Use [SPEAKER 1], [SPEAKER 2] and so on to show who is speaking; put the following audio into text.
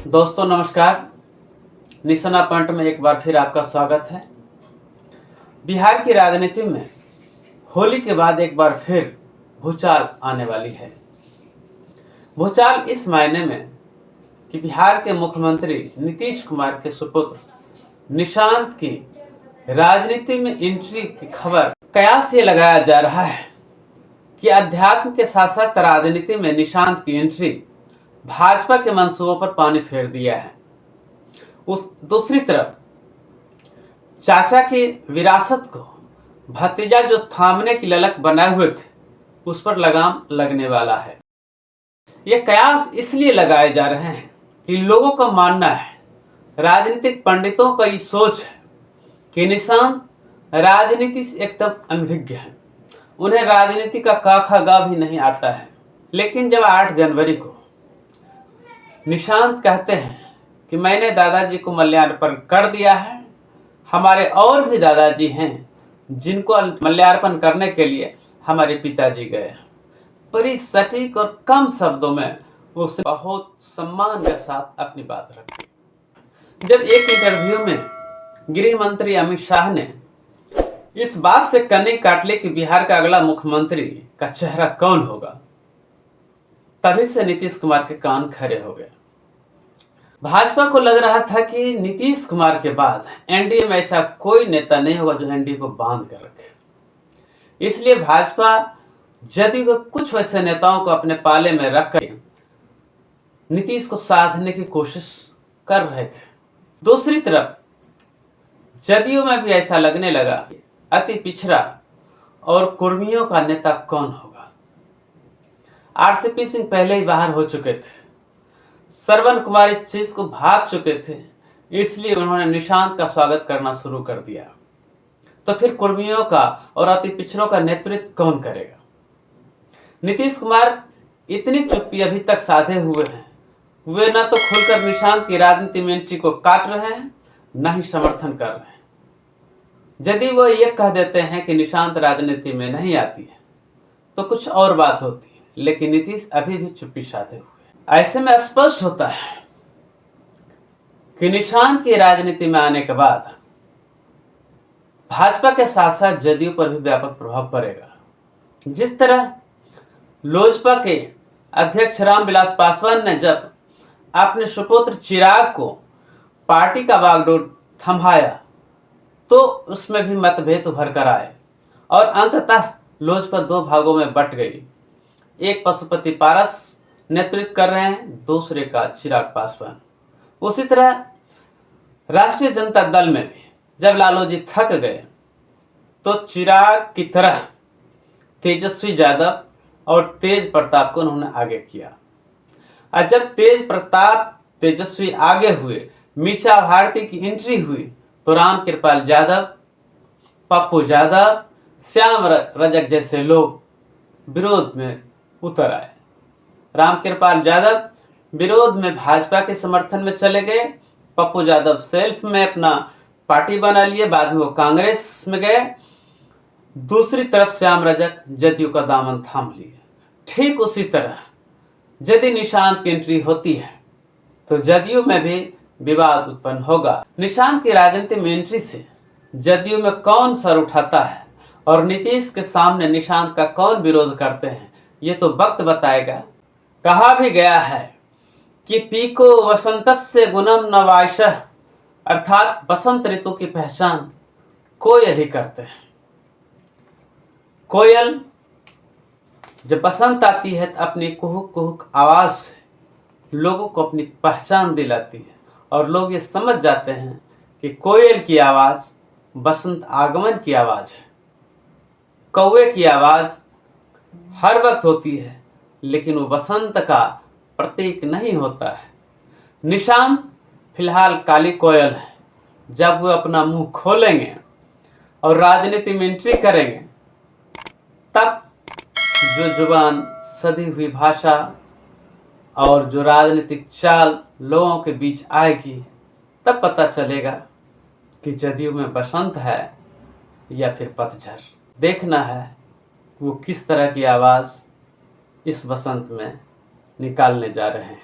[SPEAKER 1] दोस्तों नमस्कार। निशाना पॉइंट में एक बार फिर आपका स्वागत है। बिहार की राजनीति में होली के बाद एक बार फिर भूचाल आने वाली है। भूचाल इस मायने में कि बिहार के मुख्यमंत्री नीतीश कुमार के सुपुत्र निशांत की राजनीति में एंट्री की खबर कयास ये लगाया जा रहा है कि अध्यात्म के साथ साथ राजनीति में निशांत की एंट्री भाजपा के मंसूबों पर पानी फेर दिया है। उस दूसरी तरफ चाचा की विरासत को भतीजा जो थामने की ललक बनाए हुए थे उस पर लगाम लगने वाला है। ये कयास इसलिए लगाए जा रहे हैं कि लोगों का मानना है, राजनीतिक पंडितों का ये सोच है कि निशांत राजनीति से एकदम अनभिज्ञ है। उन्हें राजनीति का क ख ग भी नहीं आता है। लेकिन जब 8 जनवरी को निशांत कहते हैं कि मैंने दादाजी को मल्यार्पण कर दिया है, हमारे और भी दादाजी हैं जिनको मल्यार्पण करने के लिए हमारे पिताजी गए, बड़ी सटीक और कम शब्दों में उसने बहुत सम्मान के साथ अपनी बात रखी। जब एक इंटरव्यू में गृह मंत्री अमित शाह ने इस बात से कन्नी काट ली कि बिहार का अगला मुख्यमंत्री का चेहरा कौन होगा, तभी से नीतीश कुमार के कान खड़े हो गए। भाजपा को लग रहा था कि नीतीश कुमार के बाद एनडीए में ऐसा कोई नेता नहीं होगा जो एनडीए को बांध कर रखे। इसलिए भाजपा जदयू के कुछ वैसे नेताओं को अपने पाले में रखकर नीतीश को साधने की कोशिश कर रहे थे। दूसरी तरफ जदयू में भी ऐसा लगने लगा अति पिछड़ा और कुर्मियों का नेता कौन होगा। आरसीपी सिंह पहले ही बाहर हो चुके थे, श्रवण कुमार इस चीज को भाप चुके थे, इसलिए उन्होंने निशांत का स्वागत करना शुरू कर दिया। तो फिर कुर्मियों का और अति पिछड़ों का नेतृत्व कौन करेगा। नीतीश कुमार इतनी चुप्पी अभी तक साधे हुए हैं, वे न तो खुलकर निशांत की राजनीति में एंट्री को काट रहे हैं, न ही समर्थन कर रहे हैं। यदि वो ये कह देते हैं कि निशांत राजनीति में नहीं आती है तो कुछ और बात होती है, लेकिन नीतीश अभी भी चुप्पी साधे हुए। ऐसे में स्पष्ट होता है कि निशांत की राजनीति में आने के बाद भाजपा के साथ साथ जदयू पर भी व्यापक प्रभाव पड़ेगा। जिस तरह लोजपा के अध्यक्ष रामविलास पासवान ने जब अपने सुपुत्र चिराग को पार्टी का बागडोर थमाया तो उसमें भी मतभेद उभर कर आए और अंततः लोजपा 2 भागों में बट गई। एक पशुपति पारस नेतृत्व कर रहे हैं, दूसरे का चिराग पासवान। उसी तरह राष्ट्रीय जनता दल में भी जब लालू जी थक गए तो चिराग की तरह तेजस्वी यादव और तेज प्रताप को उन्होंने आगे किया। और जब तेज प्रताप तेजस्वी आगे हुए, मीसा भारती की एंट्री हुई तो राम कृपाल यादव, पप्पू यादव, श्याम रजक जैसे लोग विरोध में उतर आए। राम कृपाल यादव विरोध में भाजपा के समर्थन में चले गए, पप्पू यादव सेल्फ में अपना पार्टी बना लिए, बाद में वो कांग्रेस में गए। दूसरी तरफ श्याम रजक जदयू का दामन थाम लिए। ठीक उसी तरह यदि निशांत की एंट्री होती है तो जदयू में भी विवाद उत्पन्न होगा। निशांत की राजनीति में एंट्री से जदयू में कौन सर उठाता है और नीतीश के सामने निशांत का कौन विरोध करते हैं, ये तो वक्त बताएगा। कहा भी गया है कि पीको वसंतस्य गुणम नवायशः, अर्थात बसंत ऋतु की पहचान कोयल ही करते हैं। कोयल जब बसंत आती है तो अपनी कुहुक कुहुक आवाज से लोगों को अपनी पहचान दिलाती है और लोग ये समझ जाते हैं कि कोयल की आवाज बसंत आगमन की आवाज है। कौवे की आवाज हर वक्त होती है, लेकिन वो बसंत का प्रतीक नहीं होता है। निशांत फिलहाल काली कोयल है। जब वो अपना मुंह खोलेंगे और राजनीति में एंट्री करेंगे तब जो जुबान, सधी हुई भाषा और जो राजनीतिक चाल लोगों के बीच आएगी, तब पता चलेगा कि जदयू में बसंत है या फिर पतझड़। देखना है वो किस तरह की आवाज़ इस बसंत में निकालने जा रहे हैं।